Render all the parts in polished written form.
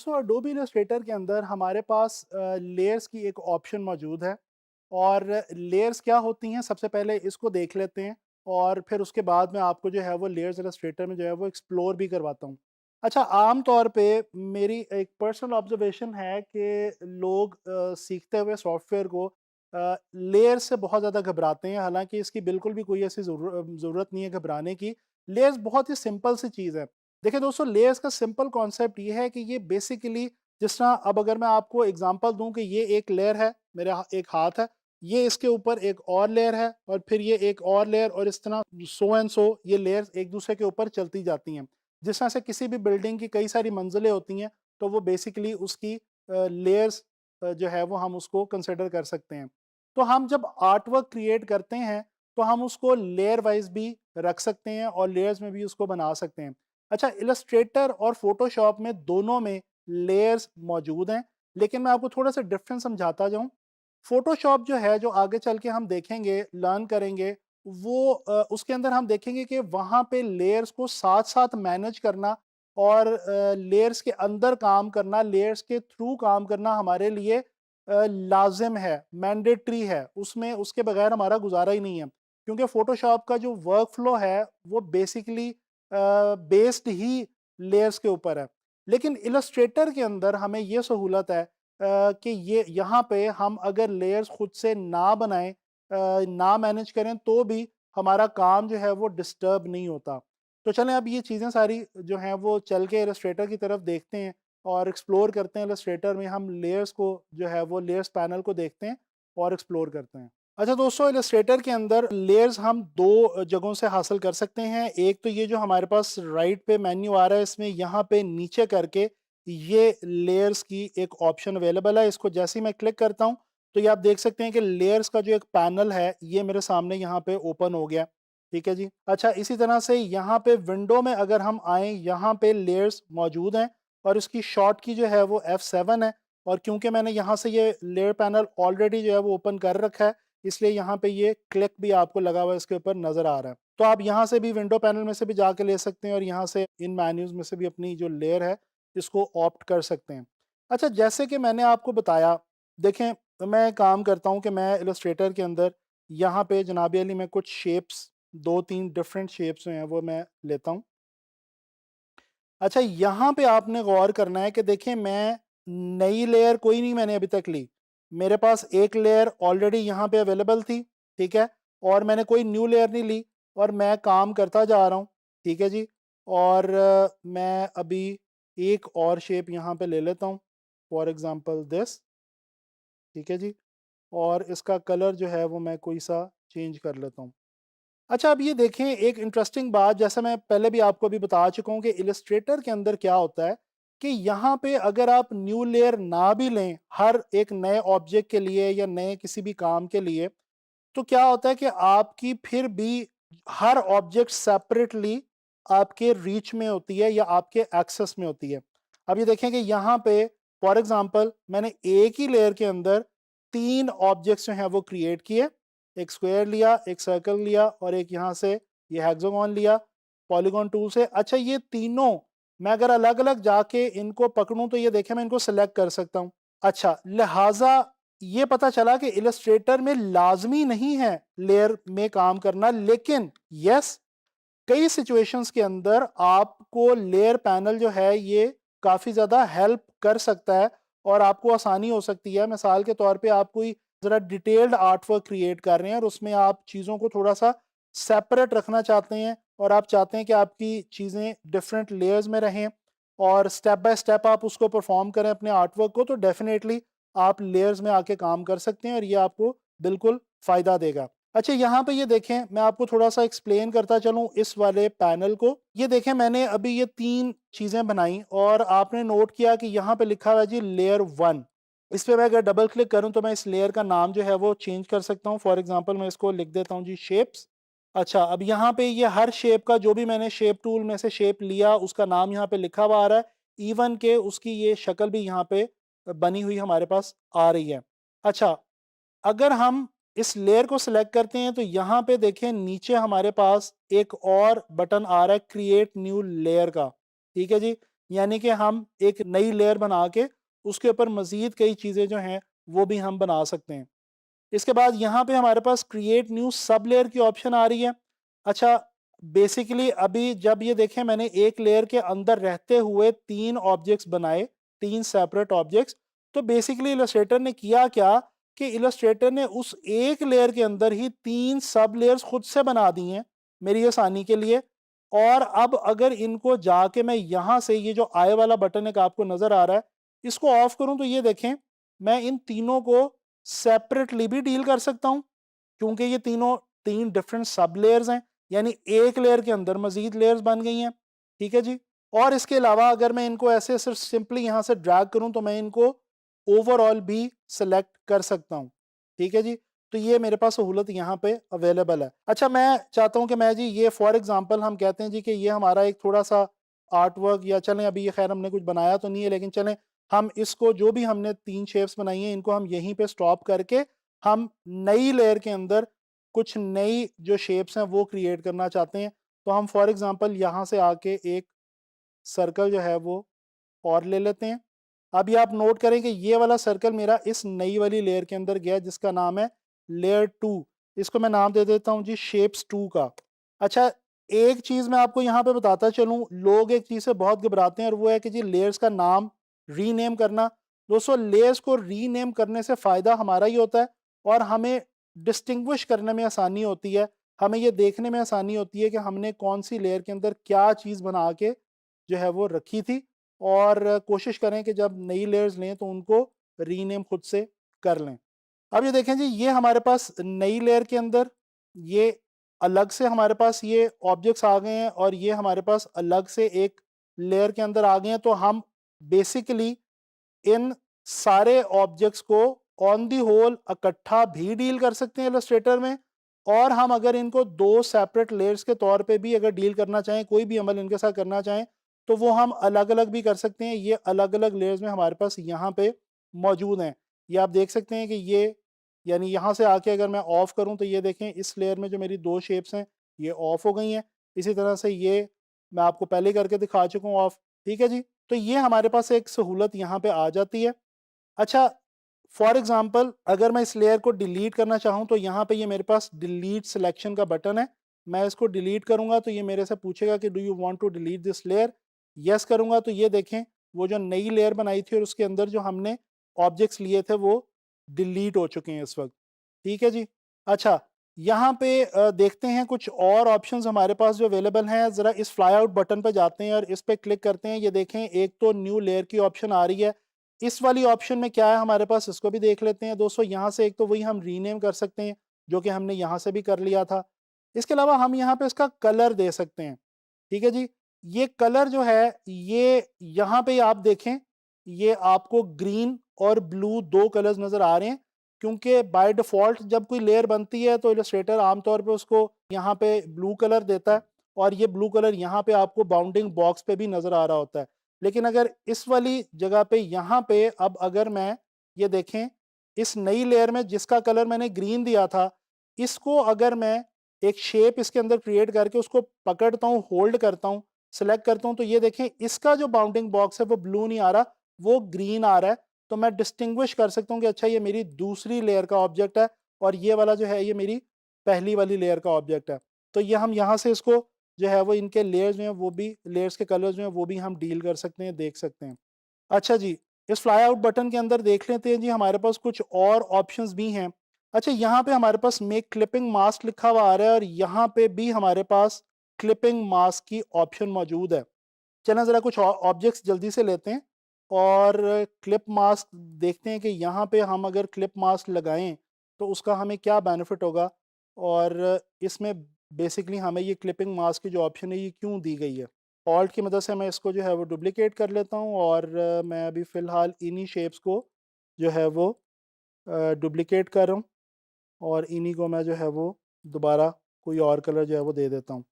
दोस्तों Adobe Illustrator के अंदर हमारे पास लेयर्स की एक ऑप्शन मौजूद है। और लेयर्स क्या होती हैं सबसे पहले इसको देख लेते हैं। और फिर उसके बाद में आपको जो है वो लेयर्स इलस्ट्रेटर में जो है वो एक्सप्लोर भी करवाता हूँ। अच्छा, आम तौर पे मेरी एक पर्सनल ऑब्जर्वेशन है कि लोग सीखते हुए सॉफ्टवेयर को लेयर से बहुत ज़्यादा घबराते हैं। हालांकि इसकी बिल्कुल भी कोई ऐसी ज़रूरत नहीं है घबराने की। लेयर्स बहुत ही सिंपल सी चीज़ है। देखिए दोस्तों, लेयर्स का सिंपल कॉन्सेप्ट ये है कि ये बेसिकली, जिस तरह अब अगर मैं आपको एग्जांपल दूं कि ये एक लेयर है, एक हाथ है, ये इसके ऊपर एक और लेयर है, और फिर ये एक और लेयर, और इस तरह सो एंड सो ये लेयर्स एक दूसरे के ऊपर चलती जाती हैं। जिस तरह से किसी भी बिल्डिंग की कई सारी मंजिलें होती हैं, तो वो बेसिकली उसकी लेयर्स जो है वो हम उसको कंसिडर कर सकते हैं। तो हम जब आर्ट वर्क क्रिएट करते हैं, तो हम उसको लेयर वाइज भी रख सकते हैं और लेयर्स में भी उसको बना सकते हैं। अच्छा, इलस्ट्रेटर और फोटोशॉप में दोनों में लेयर्स मौजूद हैं, लेकिन मैं आपको थोड़ा सा डिफरेंस समझाता जाऊं। फोटोशॉप जो है, जो आगे चल के हम देखेंगे, लर्न करेंगे, वो उसके अंदर हम देखेंगे कि वहाँ पे लेयर्स को साथ साथ मैनेज करना और लेयर्स के अंदर काम करना, लेयर्स के थ्रू काम करना हमारे लिए लाजिम है, मैंडेटरी है। उसमें उसके बगैर हमारा गुजारा ही नहीं है, क्योंकि फोटोशॉप का जो वर्क फ्लो है वो बेसिकली बेस्ड ही लेयर्स के ऊपर है। लेकिन इलस्ट्रेटर के अंदर हमें ये सहूलत है कि ये यहाँ पे हम अगर लेयर्स खुद से ना बनाएं, ना मैनेज करें, तो भी हमारा काम जो है वो डिस्टर्ब नहीं होता। तो चलें अब ये चीज़ें सारी जो हैं वो चल के इलस्ट्रेटर की तरफ देखते हैं और एक्सप्लोर करते हैं। इलस्ट्रेटर में हम लेयर्स को जो है वो लेयर्स पैनल को देखते हैं और एक्सप्लोर करते हैं। अच्छा दोस्तों, इलस्ट्रेटर के अंदर लेयर्स हम दो जगहों से हासिल कर सकते हैं। एक तो ये जो हमारे पास राइट पे मेन्यू आ रहा है, इसमें यहाँ पे नीचे करके ये लेयर्स की एक ऑप्शन अवेलेबल है। इसको जैसे ही मैं क्लिक करता हूँ, तो ये आप देख सकते हैं कि लेयर्स का जो एक पैनल है ये मेरे सामने यहाँ पे ओपन हो गया। ठीक है जी। अच्छा, इसी तरह से यहाँ पे विंडो में अगर हम आए, यहाँ पे लेयर्स मौजूद हैं और इसकी शॉर्ट की जो है वो F7 है। और क्योंकि मैंने यहाँ से ये लेयर पैनल ऑलरेडी जो है वो ओपन कर रखा है, इसलिए यहाँ पे ये क्लिक भी आपको लगा हुआ इसके ऊपर नजर आ रहा है। तो आप यहाँ से भी विंडो पैनल में से भी जाके ले सकते हैं और यहाँ से इन मेन्यूज में से भी अपनी जो लेयर है इसको ऑप्ट कर सकते हैं। अच्छा, जैसे कि मैंने आपको बताया, देखें, मैं काम करता हूँ कि मैं इलस्ट्रेटर के अंदर यहाँ पे जनाब अली मैं कुछ शेप्स, दो तीन डिफरेंट शेप्स जो हैं वो मैं लेता हूँ। अच्छा, यहाँ पे आपने गौर करना है कि देखें, मैं नई लेयर कोई नहीं मैंने अभी तक ली। मेरे पास एक लेयर ऑलरेडी यहाँ पे अवेलेबल थी, ठीक है, और मैंने कोई न्यू लेयर नहीं ली और मैं काम करता जा रहा हूँ। ठीक है जी। और मैं अभी एक और शेप यहाँ पे ले लेता हूँ, फॉर एग्जांपल दिस। ठीक है जी। और इसका कलर जो है वो मैं कोई सा चेंज कर लेता हूँ। अच्छा, अब ये देखें, एक इंटरेस्टिंग बात, जैसा मैं पहले भी आपको अभी बता चुका हूँ कि इलस्ट्रेटर के अंदर क्या होता है कि यहाँ पे अगर आप न्यू लेयर ना भी लें हर एक नए ऑब्जेक्ट के लिए या नए किसी भी काम के लिए, तो क्या होता है कि आपकी फिर भी हर ऑब्जेक्ट सेपरेटली आपके रीच में होती है या आपके एक्सेस में होती है। अब ये देखें कि यहाँ पे फॉर एग्जांपल मैंने एक ही लेयर के अंदर तीन ऑब्जेक्ट्स जो हैं वो क्रिएट किए। एक स्क्वायर लिया, एक सर्कल लिया और एक यहाँ से ये हेक्सागोन लिया पॉलीगॉन टूल से। अच्छा, ये तीनों मैं अगर अलग अलग जाके इनको पकड़ूं, तो ये देखें मैं इनको सेलेक्ट कर सकता हूँ। अच्छा, लिहाजा ये पता चला कि इलस्ट्रेटर में लाजमी नहीं है लेयर में काम करना, लेकिन यस, कई सिचुएशंस के अंदर आपको लेयर पैनल जो है ये काफ़ी ज़्यादा हेल्प कर सकता है और आपको आसानी हो सकती है। मिसाल के तौर पे आप कोई ज़रा डिटेल्ड आर्ट वर्क क्रिएट कर रहे हैं और उसमें आप चीज़ों को थोड़ा सा सेपरेट रखना चाहते हैं और आप चाहते हैं कि आपकी चीज़ें डिफरेंट लेयर्स में रहें और स्टेप बाय स्टेप आप उसको परफॉर्म करें अपने आर्ट वर्क को, तो डेफिनेटली आप लेयर्स में आके काम कर सकते हैं और ये आपको बिल्कुल फ़ायदा देगा। अच्छा, यहाँ पे ये देखें, मैं आपको थोड़ा सा एक्सप्लेन करता चलूँ इस वाले पैनल को। ये देखें, मैंने अभी ये तीन चीज़ें बनाई और आपने नोट किया कि यहाँ पे लिखा हुआ है जी लेयर 1। इस पे मैं अगर डबल क्लिक करूँ तो मैं इस लेयर का नाम जो है वो चेंज कर सकता हूँ। फॉर एग्जांपल मैं इसको लिख देता हूँ जी शेप्स। अच्छा, अब यहाँ पे ये हर शेप का, जो भी मैंने शेप टूल में से शेप लिया, उसका नाम यहाँ पे लिखा हुआ आ रहा है। इवन के उसकी ये शक्ल भी यहाँ पे बनी हुई हमारे पास आ रही है। अच्छा, अगर हम इस लेयर को सिलेक्ट करते हैं तो यहाँ पे देखें नीचे हमारे पास एक और बटन आ रहा है क्रिएट न्यू लेयर का। ठीक है जी। यानी कि हम एक नई लेयर बना के उसके ऊपर मज़ीद कई चीज़ें जो हैं वो भी हम बना सकते हैं। इसके बाद यहाँ पे हमारे पास क्रिएट न्यू सब लेयर की ऑप्शन आ रही है। अच्छा, बेसिकली अभी जब ये देखें मैंने एक लेयर के अंदर रहते हुए 3 ऑब्जेक्ट्स बनाए, 3 सेपरेट ऑब्जेक्ट्स। तो बेसिकली इलस्ट्रेटर ने किया क्या कि इलस्ट्रेटर ने उस एक लेयर के अंदर ही 3 सब लेयर्स खुद से बना दी हैं मेरी आसानी के लिए। और अब अगर इनको जाके मैं यहाँ से ये जो आई वाला बटन एक आपको नज़र आ रहा है, इसको ऑफ करूँ तो ये देखें मैं इन तीनों को सेपरेटली भी डील कर सकता हूँ, क्योंकि ये तीनों 3 डिफरेंट सब लेयर्स हैं, यानी एक लेयर के अंदर मज़ीद लेयर्स बन गई हैं। ठीक है जी। और इसके अलावा अगर मैं इनको ऐसे सिर्फ सिंपली यहाँ से ड्रैग करूँ तो मैं इनको ओवरऑल भी सेलेक्ट कर सकता हूँ। ठीक है जी। तो ये मेरे पास सहूलत यहाँ पे अवेलेबल है। अच्छा, मैं चाहता हूँ कि मैं जी ये फॉर एग्जांपल हम कहते हैं जी कि ये हमारा एक थोड़ा-सा आर्ट वर्क, या चलें अभी ये खैर हमने कुछ बनाया तो नहीं है, लेकिन चलें हम इसको जो भी हमने 3 शेप्स बनाई हैं इनको हम यहीं पे स्टॉप करके हम नई लेयर के अंदर कुछ नई जो शेप्स हैं वो क्रिएट करना चाहते हैं। तो हम फॉर एग्जांपल यहाँ से आके एक सर्कल जो है वो और ले लेते हैं। अभी आप नोट करें कि ये वाला सर्कल मेरा इस नई वाली लेयर के अंदर गया जिसका नाम है लेयर 2। इसको मैं नाम दे देता हूँ जी शेप्स 2 का। अच्छा, एक चीज़ मैं आपको यहाँ पे बताता चलूँ, लोग एक चीज़ से बहुत घबराते हैं और वो है कि जी लेयर्स का नाम रीनेम करना। दोस्तों, लेयर्स को रीनेम करने से फ़ायदा हमारा ही होता है और हमें डिस्टिंग्विश करने में आसानी होती है। हमें ये देखने में आसानी होती है कि हमने कौन सी लेयर के अंदर क्या चीज़ बना के जो है वो रखी थी। और कोशिश करें कि जब नई लेयर्स लें तो उनको रीनेम खुद से कर लें। अब ये देखें जी, ये हमारे पास नई लेयर के अंदर ये अलग से हमारे पास ये ऑब्जेक्ट्स आ गए हैं और ये हमारे पास अलग से एक लेयर के अंदर आ गए हैं। तो हम बेसिकली इन सारे ऑब्जेक्ट्स को ऑन दी होल इकट्ठा भी डील कर सकते हैं इलस्ट्रेटर में। और हम अगर इनको 2 सेपरेट लेयर्स के तौर पे भी अगर डील करना चाहें, कोई भी अमल इनके साथ करना चाहें, तो वो हम अलग-अलग भी कर सकते हैं। ये अलग-अलग लेयर्स में हमारे पास यहाँ पे मौजूद हैं। ये आप देख सकते हैं कि ये यानी यहाँ से आके अगर मैं ऑफ करूँ तो ये देखें इस लेयर में जो मेरी 2 शेप्स हैं ये ऑफ हो गई हैं। इसी तरह से ये मैं आपको पहले ही करके दिखा चुका हूँ ऑफ। ठीक है जी। तो ये हमारे पास एक सहूलत यहाँ पे आ जाती है। अच्छा, फॉर एग्जांपल अगर मैं इस लेयर को डिलीट करना चाहूँ तो यहाँ पे ये मेरे पास डिलीट सिलेक्शन का बटन है। मैं इसको डिलीट करूँगा तो ये मेरे से पूछेगा कि do you want to delete this layer? Yes करूँगा तो ये देखें वो जो नई लेयर बनाई थी और उसके अंदर जो हमने ऑब्जेक्ट्स लिए थे वो डिलीट हो चुके हैं इस वक़्त। ठीक है जी। अच्छा, यहाँ पे देखते हैं कुछ और ऑप्शंस हमारे पास जो अवेलेबल हैं। ज़रा इस फ्लाई आउट बटन पे जाते हैं और इस पे क्लिक करते हैं। ये देखें एक तो न्यू लेयर की ऑप्शन आ रही है। इस वाली ऑप्शन में क्या है हमारे पास, इसको भी देख लेते हैं दोस्तों। यहाँ से एक तो वही हम रीनेम कर सकते हैं जो कि हमने यहाँ से भी कर लिया था। इसके अलावा हम यहाँ पे इसका कलर दे सकते हैं। ठीक है जी। ये कलर जो है ये यहाँ पे आप देखें ये आपको ग्रीन और ब्लू 2 कलर्स नज़र आ रहे हैं, क्योंकि बाय डिफ़ॉल्ट जब कोई लेयर बनती है तो इलस्ट्रेटर आमतौर पे उसको यहाँ पे ब्लू कलर देता है और ये ब्लू कलर यहाँ पे आपको बाउंडिंग बॉक्स पे भी नज़र आ रहा होता है। लेकिन अगर इस वाली जगह पे यहाँ पे अब अगर मैं ये देखें इस नई लेयर में जिसका कलर मैंने ग्रीन दिया था, इसको अगर मैं एक शेप इसके अंदर क्रिएट करके उसको पकड़ता हूँ, होल्ड करता हूँ, सेलेक्ट करता हूँ तो ये देखें इसका जो बाउंडिंग बॉक्स है वो ब्लू नहीं आ रहा, वो ग्रीन आ रहा है। तो मैं डिस्टिंग्विश कर सकता हूँ कि अच्छा ये मेरी दूसरी लेयर का ऑब्जेक्ट है और ये वाला जो है ये मेरी पहली वाली लेयर का ऑब्जेक्ट है। तो ये हम यहाँ से इसको जो है वो इनके लेयर्स जो हैं वो भी लेयर्स के कलर्स जो हैं वो भी हम डील कर सकते हैं, देख सकते हैं। अच्छा जी, इस फ्लाई आउट बटन के अंदर देख लेते हैं जी हमारे पास कुछ और ऑप्शंस भी हैं। अच्छा, यहाँ पे हमारे पास मेक क्लिपिंग मास्क लिखा हुआ आ रहा है और यहाँ पे भी हमारे पास क्लिपिंग मास्क की ऑप्शन मौजूद है। चलें ज़रा कुछ ऑब्जेक्ट्स जल्दी से लेते हैं और क्लिप मास्क देखते हैं कि यहाँ पे हम अगर क्लिप मास्क लगाएं तो उसका हमें क्या बेनिफिट होगा और इसमें बेसिकली हमें ये क्लिपिंग मास्क की जो ऑप्शन है ये क्यों दी गई है। ऑल्ट की मदद से मैं इसको जो है वो डुप्लिकेट कर लेता हूँ और मैं अभी फ़िलहाल इन्हीं शेप्स को जो है वो डुप्लिकेट कर रहा हूँ और इन्हीं को मैं जो है वो दोबारा कोई और कलर जो है वो दे देता हूँ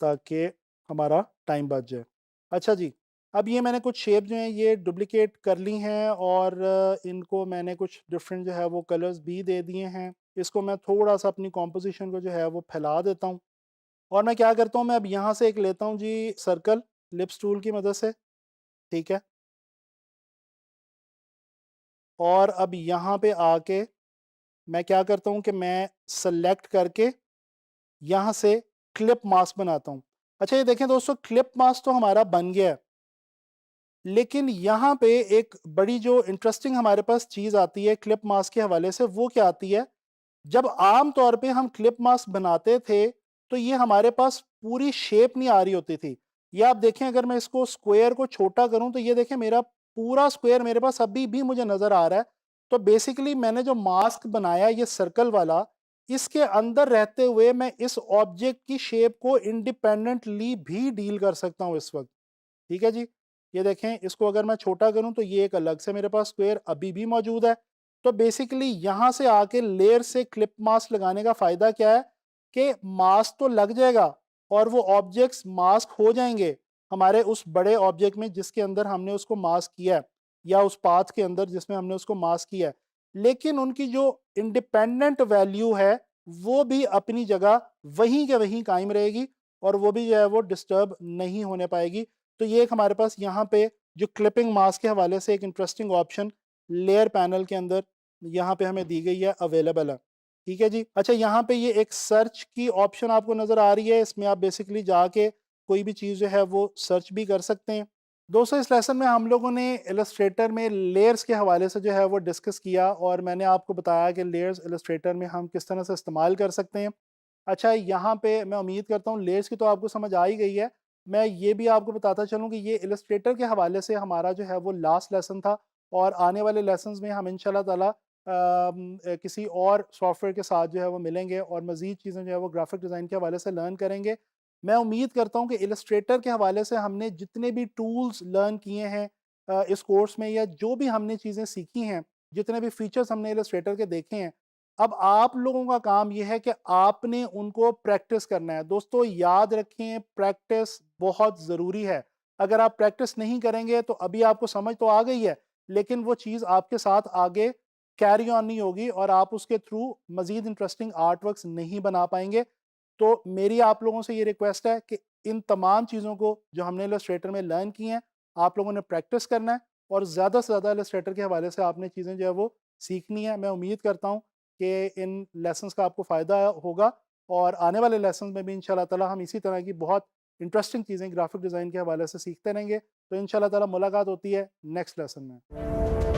ताकि हमारा टाइम बच जाए। अच्छा जी, अब ये मैंने कुछ शेप जो हैं ये डुप्लिकेट कर ली हैं और इनको मैंने कुछ डिफरेंट जो है वो कलर्स भी दे दिए हैं। इसको मैं थोड़ा-सा अपनी कॉम्पोज़िशन को जो है वो फैला देता हूँ और मैं क्या करता हूँ मैं अब यहाँ से एक लेता हूँ जी सर्कल लिप्स टूल की मदद से। ठीक है। और अब यहाँ पे आके मैं क्या करता हूँ कि मैं सेलेक्ट करके यहाँ से क्लिप मास्क बनाता हूँ। अच्छा ये देखें दोस्तों, क्लिप मास्क तो हमारा बन गया है, लेकिन यहाँ पे एक बड़ी जो इंटरेस्टिंग हमारे पास चीज़ आती है क्लिप मास्क के हवाले से, वो क्या आती है, जब आम तौर पे हम क्लिप मास्क बनाते थे, तो ये हमारे पास पूरी शेप नहीं आ रही होती थी। ये आप देखें, अगर मैं इसको स्क्वायर को छोटा करूँ तो ये देखें मेरा पूरा स्क्वायर मेरे पास अभी भी मुझे नज़र आ रहा है। तो बेसिकली मैंने जो मास्क बनाया ये सर्कल वाला, इसके अंदर रहते हुए मैं इस ऑब्जेक्ट की शेप को इंडिपेंडेंटली भी डील कर सकता हूँ इस वक़्त। ठीक है जी। ये देखें, इसको अगर मैं छोटा करूँ तो ये एक अलग से मेरे पास स्क्वायर अभी भी मौजूद है। तो बेसिकली यहाँ से आके लेयर से क्लिप मास्क लगाने का फ़ायदा क्या है कि मास्क तो लग जाएगा और वो ऑब्जेक्ट्स मास्क हो जाएँगे हमारे उस बड़े ऑब्जेक्ट में जिसके अंदर हमने उसको मास्क किया है, या उस पाथ के अंदर जिसमें हमने उसको मास्क किया है। लेकिन उनकी जो इंडिपेंडेंट वैल्यू है, वो भी अपनी जगह वहीं के वहीं कायम रहेगी और वो भी जो है वो डिस्टर्ब नहीं होने पाएगी। तो ये एक हमारे पास यहाँ पे जो क्लिपिंग मास्क के हवाले से एक इंटरेस्टिंग ऑप्शन लेयर पैनल के अंदर यहाँ पे हमें दी गई है, अवेलेबल है। ठीक है जी। अच्छा यहाँ पे ये एक सर्च की ऑप्शन आपको नज़र आ रही है, इसमें आप बेसिकली जाके कोई भी चीज़ जो है वो सर्च भी कर सकते हैं। दोस्तों इस लेसन में हम लोगों ने इलस्ट्रेटर में लेयर्स के हवाले से जो है वो डिस्कस किया और मैंने आपको बताया कि लेयर्स इलस्ट्रेटर में हम किस तरह से इस्तेमाल कर सकते हैं। अच्छा यहाँ पे मैं उम्मीद करता हूँ लेयर्स की तो आपको समझ आ ही गई है। मैं ये भी आपको बताता चलूँ कि ये इलस्ट्रेटर के हवाले से हमारा जो है वो लास्ट लेसन था और आने वाले लेसन्स में हम इंशाल्लाह ताला किसी और सॉफ्टवेयर के साथ जो है वो मिलेंगे और मज़ीद चीज़ें जो है वो ग्राफिक डिज़ाइन के हवाले से लर्न करेंगे। मैं उम्मीद करता हूँ कि इलस्ट्रेटर के हवाले से हमने जितने भी टूल्स लर्न किए हैं इस कोर्स में, या जो भी हमने चीज़ें सीखी हैं, जितने भी फीचर्स हमने इलस्ट्रेटर के देखे हैं, अब आप लोगों का काम ये है कि आपने उनको प्रैक्टिस करना है। दोस्तों याद रखें, प्रैक्टिस बहुत ज़रूरी है। अगर आप प्रैक्टिस नहीं करेंगे तो अभी आपको समझ तो आ गई है, लेकिन वो चीज़ आपके साथ आगे कैरी ऑन नहीं होगी और आप उसके थ्रू मज़ीद इंटरेस्टिंग आर्ट वर्क्स नहीं बना पाएँगे। तो मेरी आप लोगों से ये रिक्वेस्ट है कि इन तमाम चीज़ों को जो हमने इलस्ट्रेटर में लर्न की हैं, आप लोगों ने प्रैक्टिस करना है और ज़्यादा से ज़्यादा इलस्ट्रेटर के हवाले से आपने चीज़ें जो है वो सीखनी है। मैं उम्मीद करता हूँ कि इन लेसन्स का आपको फ़ायदा होगा और आने वाले लेसन्स में भी इंशाल्लाह ताला हम इसी तरह की बहुत इंटरेस्टिंग चीज़ें ग्राफिक डिज़ाइन के हवाले से सीखते रहेंगे। तो इंशाल्लाह ताला मुलाकात होती है नेक्स्ट लेसन में।